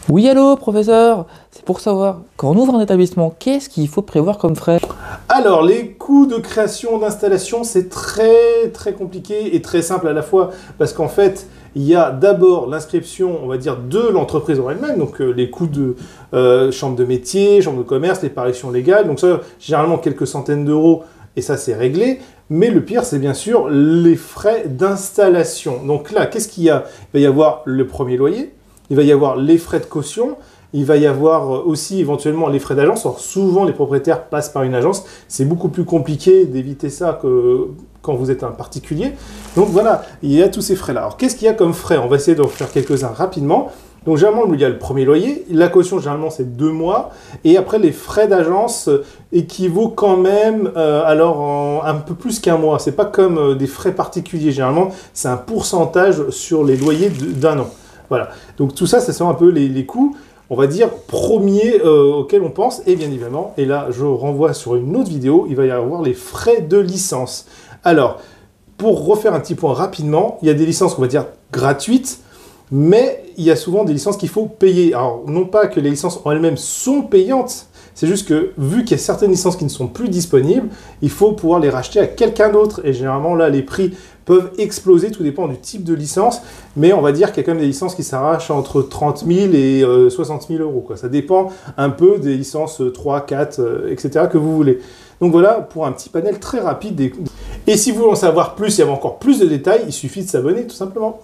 Oui, allô, professeur. C'est pour savoir, quand on ouvre un établissement, qu'est-ce qu'il faut prévoir comme frais? Alors, les coûts de création, d'installation, c'est très compliqué et très simple à la fois, parce qu'en fait, il y a d'abord l'inscription, on va dire, de l'entreprise en elle-même, donc les coûts de chambre de métier, chambre de commerce, les parutions légales, donc ça, généralement quelques centaines d'euros, et ça, c'est réglé. Mais le pire, c'est bien sûr les frais d'installation. Donc là, qu'est-ce qu'il y a? Il va y avoir le premier loyer, il va y avoir les frais de caution, il va y avoir aussi éventuellement les frais d'agence. Alors souvent, les propriétaires passent par une agence. C'est beaucoup plus compliqué d'éviter ça que quand vous êtes un particulier. Donc voilà, il y a tous ces frais-là. Alors qu'est-ce qu'il y a comme frais? On va essayer d'en faire quelques-uns rapidement. Donc généralement, il y a le premier loyer. La caution, généralement, c'est 2 mois. Et après, les frais d'agence équivaut quand même un peu plus qu'un mois. C'est pas comme des frais particuliers. Généralement, c'est un pourcentage sur les loyers d'un an. Voilà. Donc tout ça, ce sont un peu les coûts, on va dire, premiers auxquels on pense. Et bien évidemment, et là, je renvoie sur une autre vidéo, il va y avoir les frais de licence. Alors, pour refaire un petit point rapidement, il y a des licences, on va dire, gratuites, mais il y a souvent des licences qu'il faut payer. Alors, non pas que les licences en elles-mêmes sont payantes, c'est juste que, vu qu'il y a certaines licences qui ne sont plus disponibles, il faut pouvoir les racheter à quelqu'un d'autre. Et généralement, là, les prix peuvent exploser, tout dépend du type de licence. Mais on va dire qu'il y a quand même des licences qui s'arrachent entre 30 000 et 60 000 euros, quoi. Ça dépend un peu des licences 3, 4, etc. que vous voulez. Donc voilà, pour un petit panel très rapide. Et si vous voulez en savoir plus et avoir encore plus de détails, il suffit de s'abonner, tout simplement.